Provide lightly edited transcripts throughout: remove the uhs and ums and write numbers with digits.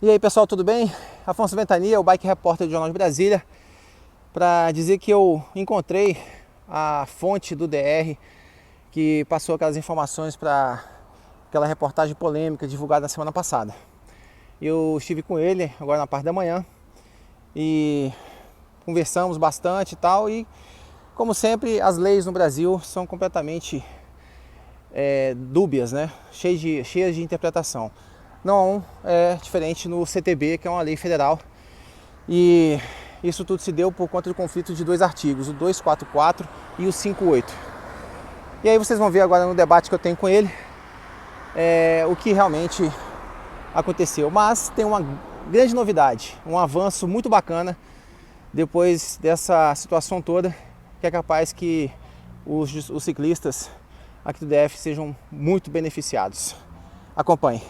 E aí pessoal, tudo bem? Afonso Ventania, o Bike Repórter do Jornal de Brasília, para dizer que eu encontrei a fonte do DR que passou aquelas informações para aquela reportagem polêmica divulgada na semana passada. Eu estive com ele agora na parte da manhã e conversamos bastante e tal, e como sempre as leis no Brasil são completamente dúbias, né? Cheias de interpretação. Não é diferente no CTB, que é uma lei federal, e isso tudo se deu por conta do conflito de dois artigos, o 244 e o 58. E aí vocês vão ver agora no debate que eu tenho com ele o que realmente aconteceu. Mas tem uma grande novidade, um avanço muito bacana depois dessa situação toda, que é capaz que os ciclistas aqui do DF sejam muito beneficiados. Acompanhe.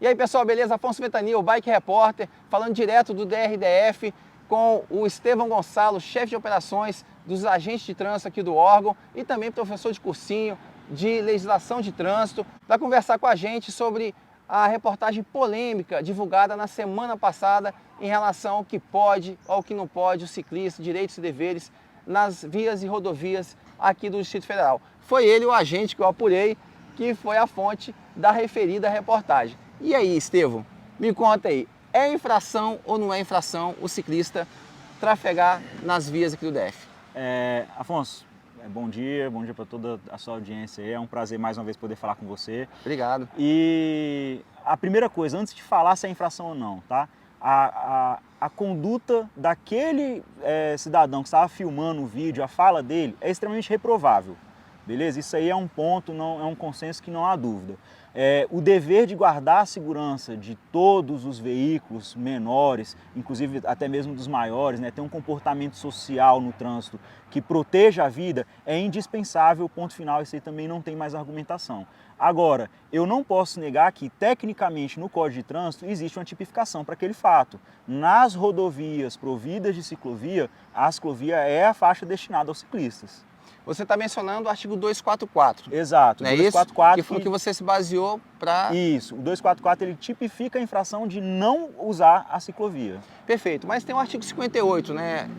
E aí pessoal, beleza? Afonso Ventania, o Bike Repórter, falando direto do DRDF com o Estevão Gonçalo, chefe de operações dos agentes de trânsito aqui do órgão e também professor de cursinho de legislação de trânsito, para conversar com a gente sobre a reportagem polêmica divulgada na semana passada em relação ao que pode ou ao que não pode o ciclista, direitos e deveres nas vias e rodovias aqui do Distrito Federal. Foi ele o agente que eu apurei, que foi a fonte da referida reportagem. E aí, Estevão, me conta aí, é infração ou não é infração o ciclista trafegar nas vias aqui do DF? Afonso, bom dia para toda a sua audiência aí. É um prazer mais uma vez poder falar com você. Obrigado. E a primeira coisa, antes de falar se é infração ou não, tá? A conduta daquele cidadão que estava filmando o vídeo, a fala dele, é extremamente reprovável. Beleza? Isso aí é um ponto, não, é um consenso que não há dúvida. O dever de guardar a segurança de todos os veículos menores, inclusive até mesmo dos maiores, né, ter um comportamento social no trânsito que proteja a vida, é indispensável, ponto final, isso aí também não tem mais argumentação. Agora, eu não posso negar que, tecnicamente, no Código de Trânsito existe uma tipificação para aquele fato. Nas rodovias providas de ciclovia, a ciclovia é a faixa destinada aos ciclistas. Você está mencionando o artigo 244. Exato, não é 244 isso? Que foi o que você se baseou para... Isso, o 244 ele tipifica a infração de não usar a ciclovia. Perfeito, mas tem o artigo 58, né,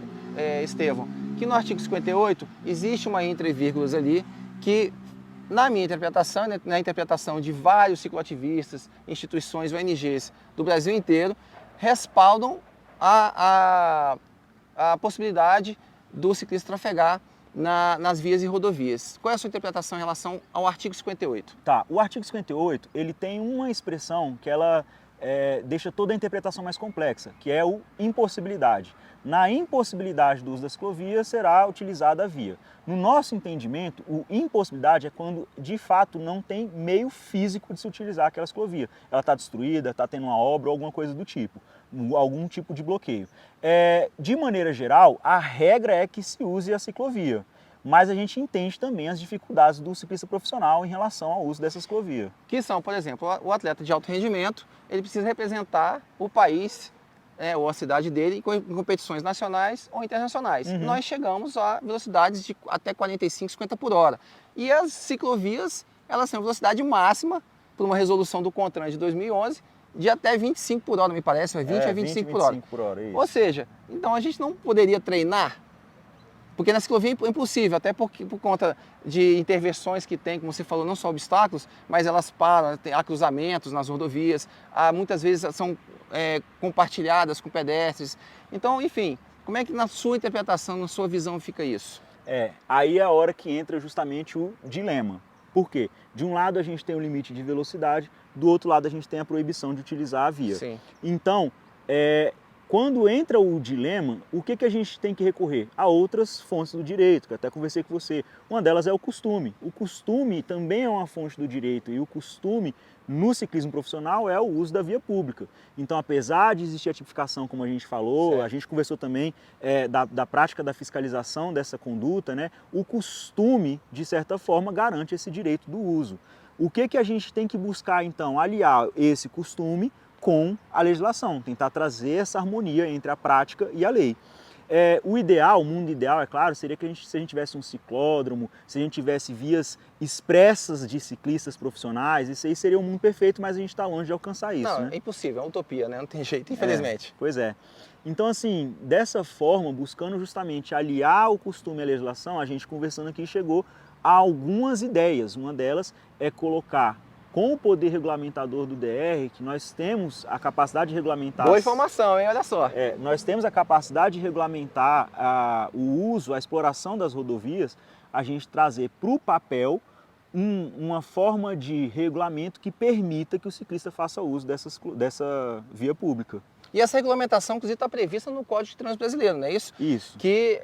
Estevão? Que no artigo 58 existe uma entre vírgulas ali que, na minha interpretação, na interpretação de vários cicloativistas, instituições, ONGs do Brasil inteiro, respaldam a possibilidade do ciclista trafegar nas vias e rodovias. Qual é a sua interpretação em relação ao artigo 58? Tá, o artigo 58 ele tem uma expressão que ela deixa toda a interpretação mais complexa, que é o impossibilidade. Na impossibilidade do uso da ciclovia será utilizada a via. No nosso entendimento, o impossibilidade é quando de fato não tem meio físico de se utilizar aquela ciclovia. Ela está destruída, está tendo uma obra ou alguma coisa do tipo, algum tipo de bloqueio. De maneira geral, a regra é que se use a ciclovia, mas a gente entende também as dificuldades do ciclista profissional em relação ao uso dessa ciclovia. Que são, por exemplo, o atleta de alto rendimento, ele precisa representar o país ou a cidade dele em competições nacionais ou internacionais. Uhum. Nós chegamos a velocidades de até 45, 50 por hora. E as ciclovias, elas têm velocidade máxima, por uma resolução do CONTRAN de 2011, de até 25 por hora, me parece, 20 a 25 por hora. 25 por hora, isso. Ou seja, então a gente não poderia treinar, porque na ciclovia é impossível, até por conta de intervenções que tem, como você falou, não só obstáculos, mas elas param, há cruzamentos nas rodovias, muitas vezes são compartilhadas com pedestres. Então, enfim, como é que na sua interpretação, na sua visão fica isso? Aí é a hora que entra justamente o dilema. Por quê? De um lado a gente tem o limite de velocidade, do outro lado a gente tem a proibição de utilizar a via. Sim. Então, quando entra o dilema, o que a gente tem que recorrer? A outras fontes do direito, que eu até conversei com você. Uma delas é o costume. O costume também é uma fonte do direito, e o costume no ciclismo profissional é o uso da via pública. Então, apesar de existir a tipificação, como a gente falou, certo, a gente conversou também da prática da fiscalização dessa conduta, né? O costume, de certa forma, garante esse direito do uso. O que a gente tem que buscar, então? Aliar esse costume com a legislação, tentar trazer essa harmonia entre a prática e a lei. O ideal, o mundo ideal, é claro, seria que se a gente tivesse um ciclódromo, se a gente tivesse vias expressas de ciclistas profissionais, isso aí seria um mundo perfeito, mas a gente está longe de alcançar isso, Não, né? é impossível, é uma utopia, né? Não tem jeito, infelizmente. Pois é. Então, assim, dessa forma, buscando justamente aliar o costume à legislação, a gente conversando aqui chegou a algumas ideias. Uma delas é colocar com o poder regulamentador do DR, que nós temos a capacidade de regulamentar... Boa informação, hein? Olha só. Nós temos a capacidade de regulamentar o uso, a exploração das rodovias, a gente trazer para o papel uma forma de regulamento que permita que o ciclista faça uso dessa via pública. E essa regulamentação, inclusive, está prevista no Código de Trânsito Brasileiro, não é isso? Isso. Que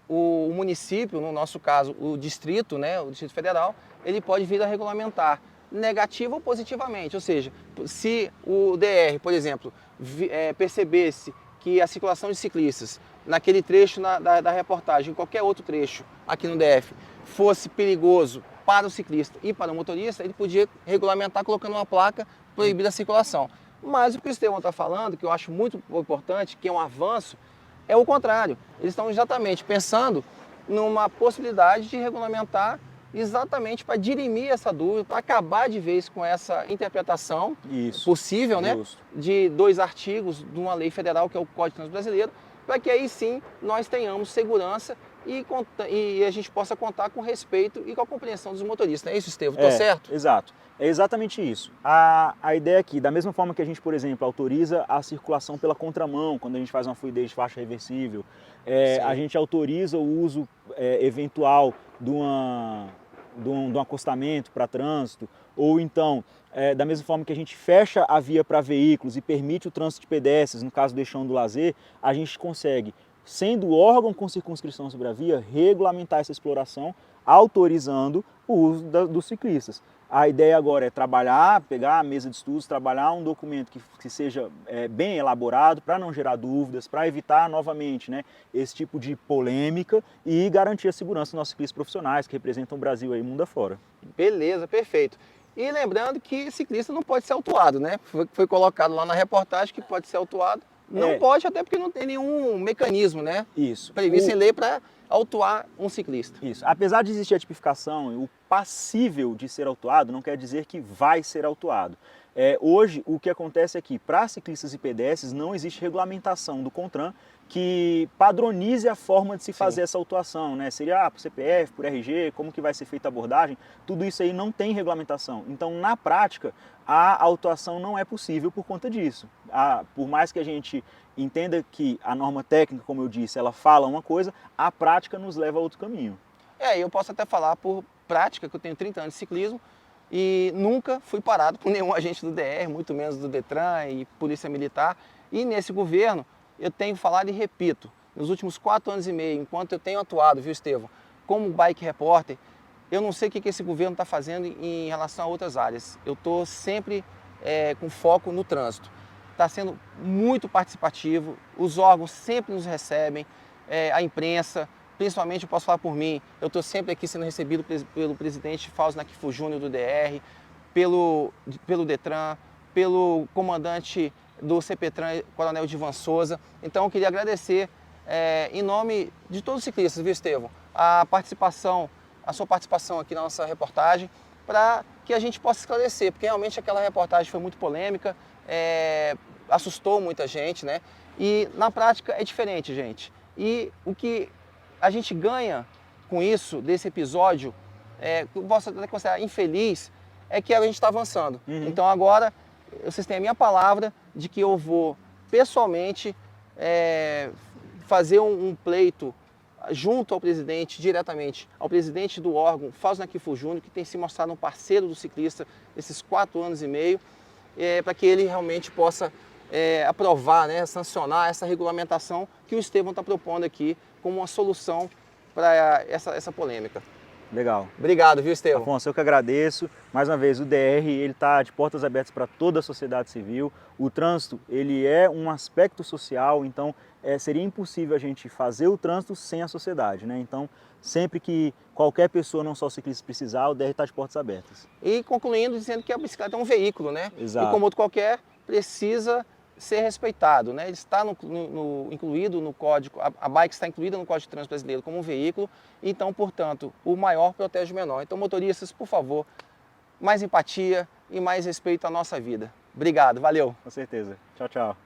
o município, no nosso caso, o distrito, né, o Distrito Federal, ele pode vir a regulamentar negativo ou positivamente. Ou seja, se o DR, por exemplo, percebesse que a circulação de ciclistas naquele trecho da reportagem, em qualquer outro trecho aqui no DF, fosse perigoso para o ciclista e para o motorista, ele podia regulamentar colocando uma placa proibida a circulação. Mas o que o Estevão está falando, que eu acho muito importante, que é um avanço, é o contrário. Eles estão exatamente pensando numa possibilidade de regulamentar exatamente para dirimir essa dúvida, para acabar de vez com essa interpretação possível, né, de 2 artigos de uma lei federal, que é o Código de Trânsito Brasileiro, para que aí sim nós tenhamos segurança e a gente possa contar com respeito e com a compreensão dos motoristas. Não é isso, Estevão? Estou certo? Exato. É exatamente isso. A ideia aqui, da mesma forma que a gente, por exemplo, autoriza a circulação pela contramão, quando a gente faz uma fluidez de faixa reversível, a gente autoriza o uso eventual de um acostamento para trânsito, ou então, da mesma forma que a gente fecha a via para veículos e permite o trânsito de pedestres, no caso do eixão do lazer, a gente consegue, sendo órgão com circunscrição sobre a via, regulamentar essa exploração, autorizando o uso dos ciclistas. A ideia agora é trabalhar, pegar a mesa de estudos, trabalhar um documento que seja bem elaborado para não gerar dúvidas, para evitar novamente, né, esse tipo de polêmica e garantir a segurança dos nossos ciclistas profissionais que representam o Brasil aí mundo afora. Beleza, perfeito. E lembrando que ciclista não pode ser autuado, né? Foi colocado lá na reportagem que pode ser autuado. Não pode, até porque não tem nenhum mecanismo, né? Isso. Previsto em lei para autuar um ciclista. Isso. Apesar de existir a tipificação, o passível de ser autuado não quer dizer que vai ser autuado. Hoje, o que acontece é que, para ciclistas e pedestres, não existe regulamentação do CONTRAN que padronize a forma de se fazer essa autuação, né? Seria por CPF, por RG, como que vai ser feita a abordagem, tudo isso aí não tem regulamentação. Então, na prática, a autuação não é possível por conta disso. Por mais que a gente entenda que a norma técnica, como eu disse, ela fala uma coisa, a prática nos leva a outro caminho. Eu posso até falar por prática, que eu tenho 30 anos de ciclismo, e nunca fui parado por nenhum agente do DR, muito menos do Detran e Polícia Militar. E nesse governo, eu tenho falado e repito, nos últimos 4 anos e meio, enquanto eu tenho atuado, viu, Estevão, como bike repórter, eu não sei o que esse governo está fazendo em relação a outras áreas. Eu estou sempre com foco no trânsito. Está sendo muito participativo, os órgãos sempre nos recebem, a imprensa, principalmente eu posso falar por mim, eu estou sempre aqui sendo recebido pelo presidente Fausto Nakifo Júnior do DR, pelo Detran, pelo comandante do CPTran, Coronel Divan Souza. Então eu queria agradecer em nome de todos os ciclistas, viu, Estevão, a sua participação aqui na nossa reportagem, para que a gente possa esclarecer, porque realmente aquela reportagem foi muito polêmica, assustou muita gente, né? E na prática é diferente, gente. E o que a gente ganha com isso, desse episódio, que eu posso até considerar infeliz, é que a gente está avançando. Então agora, vocês têm a minha palavra de que eu vou pessoalmente fazer um pleito junto ao presidente, diretamente ao presidente do órgão, Fausto Nakifo Júnior, que tem se mostrado um parceiro do ciclista esses 4 anos e meio, para que ele realmente possa aprovar, né, sancionar essa regulamentação que o Estevão está propondo aqui como uma solução para essa polêmica. Legal. Obrigado, viu, Estevão? Afonso, eu que agradeço. Mais uma vez, o DR está de portas abertas para toda a sociedade civil. O trânsito ele é um aspecto social, então seria impossível a gente fazer o trânsito sem a sociedade, né? Então, sempre que qualquer pessoa, não só ciclista, precisar, o DR está de portas abertas. E concluindo, dizendo que a bicicleta é um veículo, né? Exato. E como outro qualquer, precisa ser respeitado, né? Ele está incluído no código, a bike está incluída no Código de Trânsito Brasileiro como um veículo, então, portanto, o maior protege o menor. Então, motoristas, por favor, mais empatia e mais respeito à nossa vida. Obrigado, valeu! Com certeza. Tchau, tchau.